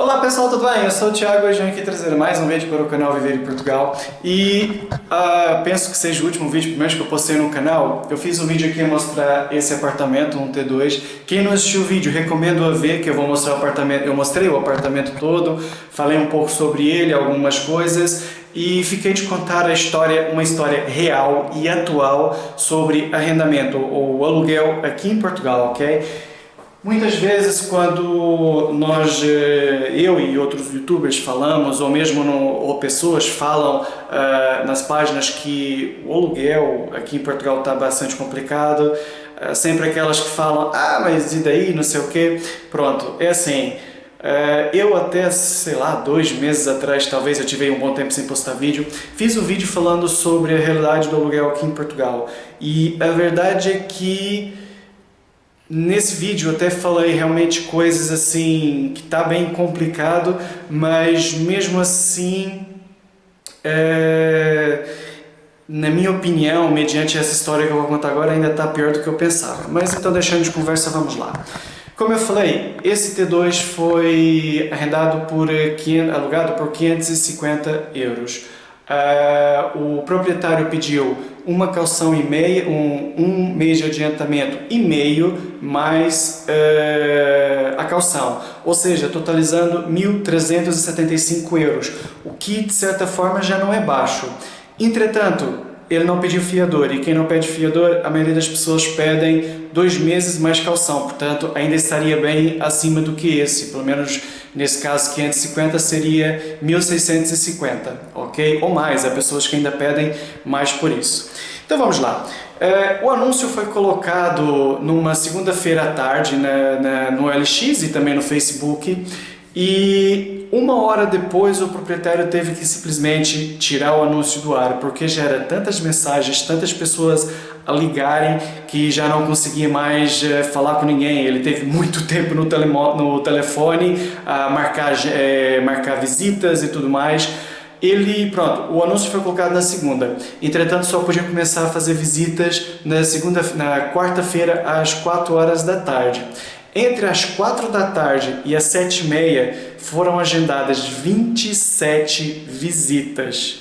Olá pessoal, tudo bem? Eu sou o Thiago, hoje venho aqui trazer mais um vídeo para o canal Viver em Portugal e penso que seja o último vídeo, pelo menos que eu postei no canal. Eu fiz um vídeo aqui a mostrar esse apartamento, um T2. Quem não assistiu o vídeo, recomendo a ver, que eu vou mostrar o apartamento. Eu mostrei o apartamento todo, falei um pouco sobre ele, algumas coisas e fiquei de contar a história, uma história real e atual sobre arrendamento ou aluguel aqui em Portugal, ok? Muitas vezes quando eu e outros youtubers falamos, ou mesmo ou pessoas falam nas páginas que o aluguel aqui em Portugal está bastante complicado, sempre aquelas que falam, mas e daí, não sei o quê. Pronto, é assim, eu até, sei lá, 2 meses atrás, talvez eu tive um bom tempo sem postar vídeo, fiz um vídeo falando sobre a realidade do aluguel aqui em Portugal. E a verdade é que nesse vídeo eu até falei realmente coisas assim, que está bem complicado, mas mesmo assim, na minha opinião, mediante essa história que eu vou contar agora, ainda está pior do que eu pensava. Mas então, deixando de conversa, vamos lá. Como eu falei, esse T2 foi alugado por 550 euros. O proprietário pediu uma caução e meia, um mês de adiantamento e meio, mais a caução, ou seja, totalizando 1.375 euros, o que de certa forma já não é baixo. Entretanto, ele não pediu fiador, e quem não pede fiador, a maioria das pessoas pedem 2 meses mais caução, portanto ainda estaria bem acima do que esse, pelo menos nesse caso 550 seria 1.650, ok? Ou mais, há pessoas que ainda pedem mais por isso. Então vamos lá. O anúncio foi colocado numa segunda-feira à tarde no LX e também no Facebook, e 1 hora depois o proprietário teve que simplesmente tirar o anúncio do ar, porque já eram tantas mensagens, tantas pessoas a ligarem, que já não conseguia mais falar com ninguém. Ele teve muito tempo no telefone a marcar visitas e tudo mais. Pronto, o anúncio foi colocado na segunda, entretanto só podia começar a fazer visitas na quarta-feira às 4 horas da tarde. Entre as 4 da tarde e as 7h30 foram agendadas 27 visitas.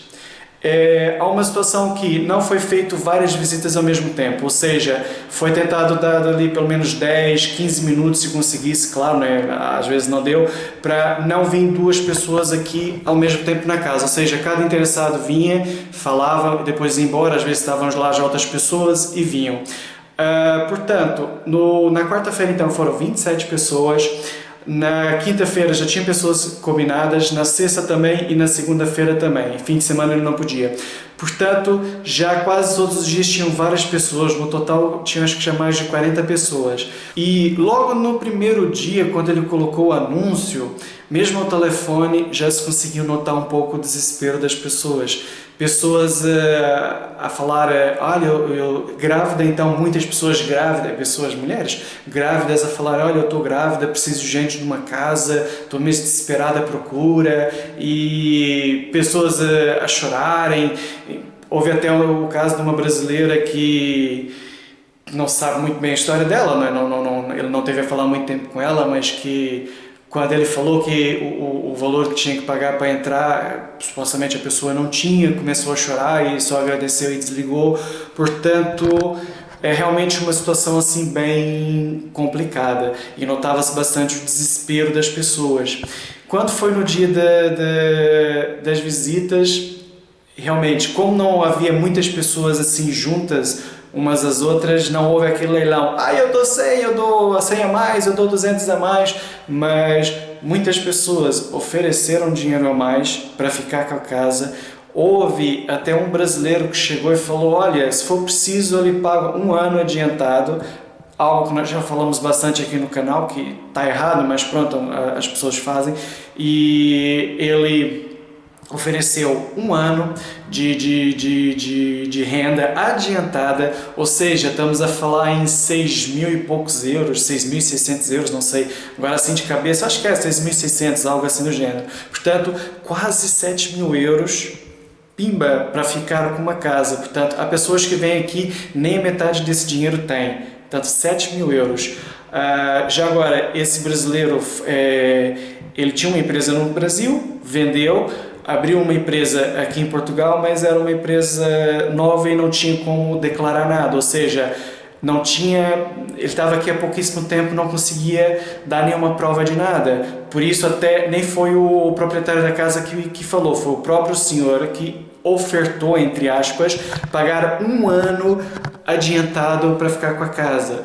Há uma situação que não foi feito várias visitas ao mesmo tempo, ou seja, foi tentado dar ali pelo menos 10, 15 minutos se conseguisse, claro, né, às vezes não deu, para não vir 2 pessoas aqui ao mesmo tempo na casa, ou seja, cada interessado vinha, falava, depois ia embora, às vezes estavam lá já outras pessoas e vinham. Portanto, na quarta-feira então foram 27 pessoas, na quinta-feira já tinha pessoas combinadas, na sexta também e na segunda-feira também, fim de semana ele não podia. Portanto, já quase todos os dias tinham várias pessoas, no total tinha acho que já mais de 40 pessoas. E logo no primeiro dia, quando ele colocou o anúncio, mesmo ao telefone já se conseguiu notar um pouco o desespero das pessoas. Pessoas a falar, olha, eu grávida, então muitas pessoas grávidas, mulheres grávidas a falar, olha, eu estou grávida, preciso de gente numa casa, estou mesmo desesperada à procura, e pessoas a chorarem. Houve até o caso de uma brasileira que não sabe muito bem a história dela, ele não teve a falar muito tempo com ela, mas que quando ele falou que o valor que tinha que pagar para entrar, supostamente a pessoa não tinha, começou a chorar e só agradeceu e desligou. Portanto, é realmente uma situação assim bem complicada e notava-se bastante o desespero das pessoas. Quando foi no dia das visitas, realmente, como não havia muitas pessoas assim juntas umas às outras, não houve aquele leilão, eu dou 100, eu dou 100 a mais, eu dou 200 a mais, mas muitas pessoas ofereceram dinheiro a mais para ficar com a casa. Houve até um brasileiro que chegou e falou, olha, se for preciso eu lhe pago 1 ano adiantado, algo que nós já falamos bastante aqui no canal, que está errado, mas pronto, as pessoas fazem, e ele ofereceu 1 ano de renda adiantada, ou seja, estamos a falar em 6.000 e poucos euros, 6.600 euros, não sei, agora assim de cabeça, acho que é 6.600, algo assim do gênero. Portanto, quase 7.000 euros, pimba, para ficar com uma casa. Portanto, há pessoas que vêm aqui, nem a metade desse dinheiro tem. Portanto, 7.000 euros. Já agora, esse brasileiro, ele tinha uma empresa no Brasil, vendeu, abriu uma empresa aqui em Portugal, mas era uma empresa nova e não tinha como declarar nada, ou seja, não tinha, ele estava aqui há pouquíssimo tempo, não conseguia dar nenhuma prova de nada. Por isso até nem foi o proprietário da casa que falou, foi o próprio senhor que ofertou, entre aspas, pagar um ano adiantado para ficar com a casa.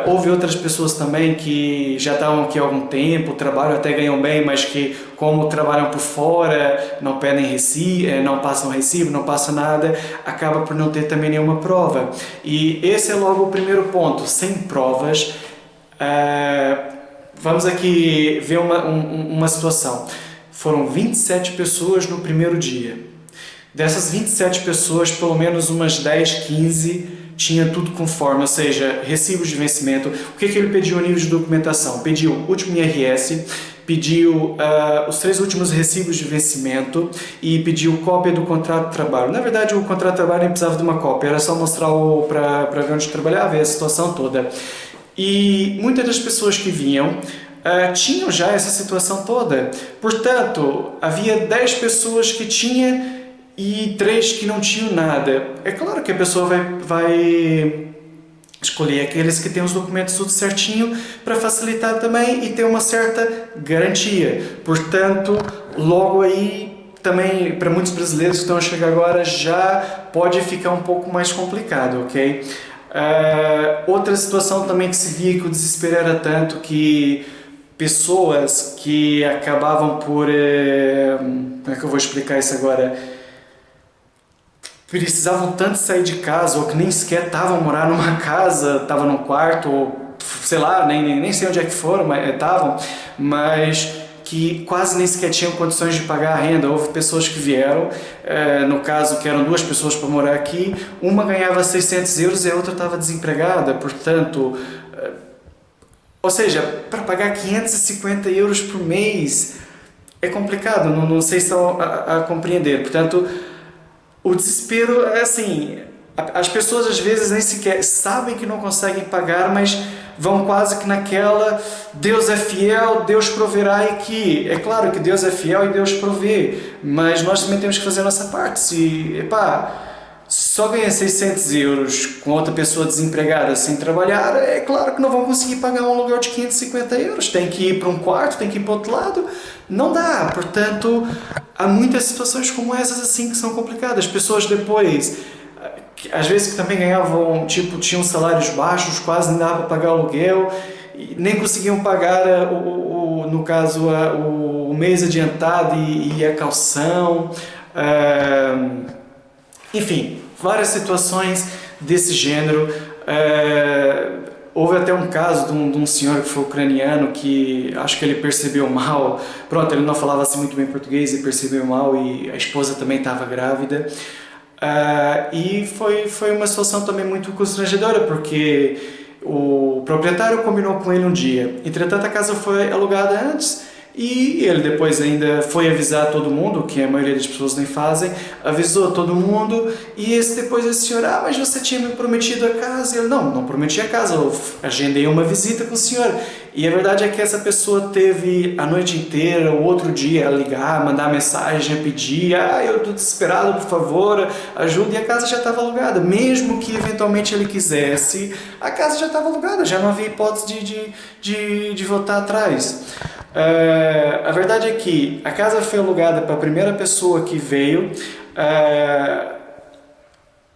Houve outras pessoas também que já estavam aqui há algum tempo, trabalham, até ganham bem, mas que como trabalham por fora, não pedem recibo, não passam recibo, não passa nada, acaba por não ter também nenhuma prova. E esse é logo o primeiro ponto, sem provas. Vamos aqui ver uma situação. Foram 27 pessoas no primeiro dia. Dessas 27 pessoas, pelo menos umas 10, 15 tinha tudo conforme, ou seja, recibos de vencimento. O que ele pediu a nível de documentação? Pediu o último IRS, pediu os 3 últimos recibos de vencimento e pediu cópia do contrato de trabalho. Na verdade, o contrato de trabalho nem precisava de uma cópia, era só mostrar para ver onde trabalhava e a situação toda. E muitas das pessoas que vinham tinham já essa situação toda. Portanto, havia 10 pessoas que tinham e 3 que não tinham nada. É claro que a pessoa vai escolher aqueles que têm os documentos tudo certinho para facilitar também e ter uma certa garantia. Portanto, logo aí também para muitos brasileiros que estão a chegar agora já pode ficar um pouco mais complicado, ok? Outra situação também que se via que o desespero era tanto que pessoas que acabavam por... como é que eu vou explicar isso agora? Precisavam tanto sair de casa, ou que nem sequer estavam morar numa casa, estavam num quarto, ou sei lá, nem sei onde é que foram, mas estavam, mas que quase nem sequer tinham condições de pagar a renda. Houve pessoas que vieram, no caso que eram 2 pessoas para morar aqui, uma ganhava 600 euros e a outra estava desempregada, portanto, ou seja, para pagar 550 euros por mês é complicado, não sei se estão a compreender, portanto, o desespero é assim, as pessoas às vezes nem sequer sabem que não conseguem pagar, mas vão quase que naquela, Deus é fiel, Deus proverá, e que, é claro que Deus é fiel e Deus provê, mas nós também temos que fazer a nossa parte. Se só ganha 600 euros com outra pessoa desempregada sem trabalhar, é claro que não vão conseguir pagar um aluguel de 550 euros, tem que ir para um quarto, tem que ir para o outro lado, não dá. Portanto, há muitas situações como essas assim que são complicadas. Pessoas depois, às vezes que também ganhavam, tipo, tinham salários baixos, quase não dava para pagar o aluguel, e nem conseguiam pagar, no caso, o mês adiantado e a caução. Enfim, várias situações desse gênero. Houve até um caso de um senhor que foi ucraniano que acho que ele percebeu mal. Pronto, ele não falava assim muito bem português e percebeu mal, e a esposa também estava grávida. E foi uma situação também muito constrangedora, porque o proprietário combinou com ele um dia. Entretanto, a casa foi alugada antes e ele depois ainda foi avisar todo mundo, que a maioria das pessoas nem fazem, avisou todo mundo, e depois esse senhor, mas você tinha me prometido a casa? E ele, não prometi a casa, eu agendei uma visita com o senhor. E a verdade é que essa pessoa teve a noite inteira, o outro dia, a ligar, mandar mensagem, a pedir, eu estou desesperado, por favor, ajuda, e a casa já estava alugada. Mesmo que eventualmente ele quisesse, a casa já estava alugada, já não havia hipótese de voltar atrás. A verdade é que a casa foi alugada para a primeira pessoa que veio.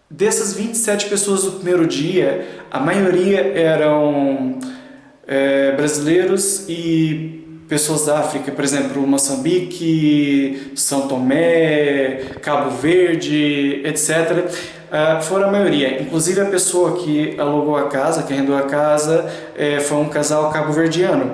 Dessas 27 pessoas do primeiro dia, a maioria eram brasileiros e pessoas da África, por exemplo, Moçambique, São Tomé, Cabo Verde, etc. Foram a maioria. Inclusive a pessoa que alugou a casa, que arrendou a casa, foi um casal cabo-verdiano.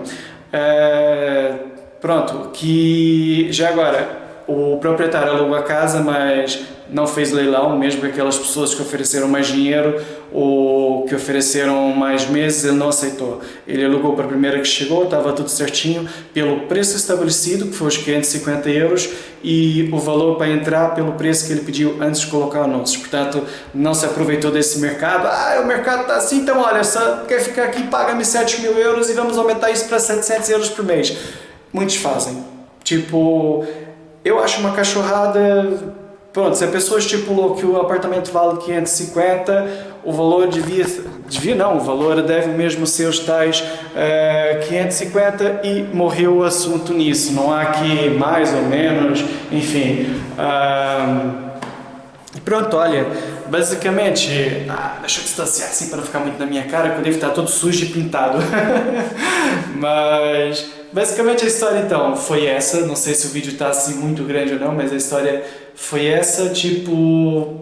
Pronto, que já agora o proprietário alugou a casa, mas não fez leilão, mesmo que aquelas pessoas que ofereceram mais dinheiro ou que ofereceram mais meses, ele não aceitou. Ele alugou para a primeira que chegou, estava tudo certinho, pelo preço estabelecido, que foi os 550 euros, e o valor para entrar pelo preço que ele pediu antes de colocar o anúncio. Portanto, não se aproveitou desse mercado. O mercado está assim, então olha, só quer ficar aqui, paga-me 7.000 euros e vamos aumentar isso para 700 euros por mês. Muitos fazem. Tipo, eu acho uma cachorrada. Pronto, se a pessoa estipulou que o apartamento vale 550, o valor o valor deve mesmo ser os tais 550 e morreu o assunto nisso. Não há aqui mais ou menos, enfim. Pronto, olha, basicamente, deixa eu distanciar assim para não ficar muito na minha cara, que eu devo estar todo sujo e pintado. Mas, basicamente a história então foi essa, não sei se o vídeo está assim muito grande ou não, mas a história foi essa, tipo,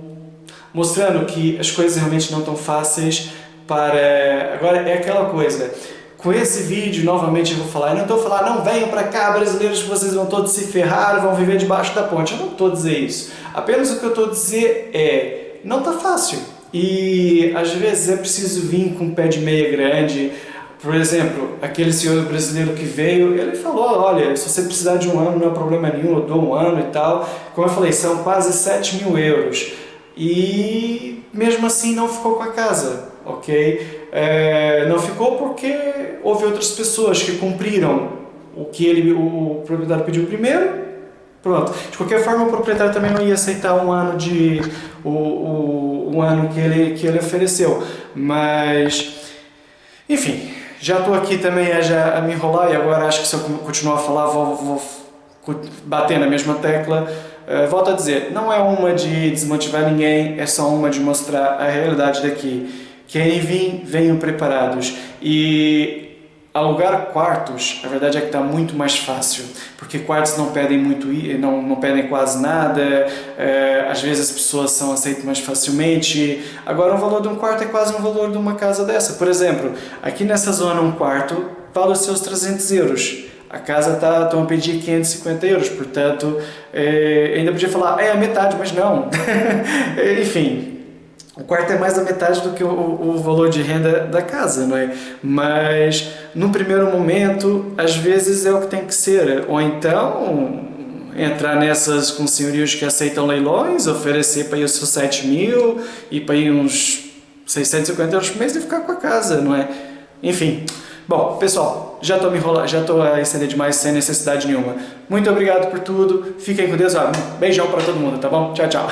mostrando que as coisas realmente não estão fáceis para... Agora é aquela coisa, com esse vídeo novamente eu vou falar, eu não estou falando, não venham para cá brasileiros que vocês vão todos se ferrar, vão viver debaixo da ponte, eu não estou a dizer isso, apenas o que eu estou a dizer é, não está fácil e às vezes é preciso vir com um pé de meia grande. Por exemplo, aquele senhor brasileiro que veio, ele falou, olha, se você precisar de um ano não é problema nenhum, eu dou um ano e tal. Como eu falei, são quase 7.000 euros. E mesmo assim não ficou com a casa, ok? Não ficou porque houve outras pessoas que cumpriram o que o proprietário pediu primeiro. Pronto. De qualquer forma, o proprietário também não ia aceitar um ano um ano que ele ofereceu. Mas, enfim... Já estou aqui também a me enrolar e agora acho que se eu continuar a falar vou bater na mesma tecla. Volto a dizer, não é uma de desmotivar ninguém, é só uma de mostrar a realidade daqui. Quem vir, venham preparados. E alugar quartos, a verdade é que está muito mais fácil, porque quartos não pedem muito, não pedem quase nada, às vezes as pessoas são aceitas mais facilmente. Agora o valor de um quarto é quase o valor de uma casa dessa. Por exemplo, aqui nessa zona um quarto vale os seus 300 euros. A casa estão a pedir 550 euros, portanto, ainda podia falar, a metade, mas não. Enfim. O quarto é mais da metade do que o valor de renda da casa, não é? Mas, no primeiro momento, às vezes é o que tem que ser. Ou então, entrar nessas com senhorios que aceitam leilões, oferecer para ir os seus 7.000 e para ir uns 650 euros por mês e ficar com a casa, não é? Enfim. Bom, pessoal, já estou me enrolando, já estou a estender demais sem necessidade nenhuma. Muito obrigado por tudo. Fiquem com Deus. Um beijão para todo mundo, tá bom? Tchau, tchau.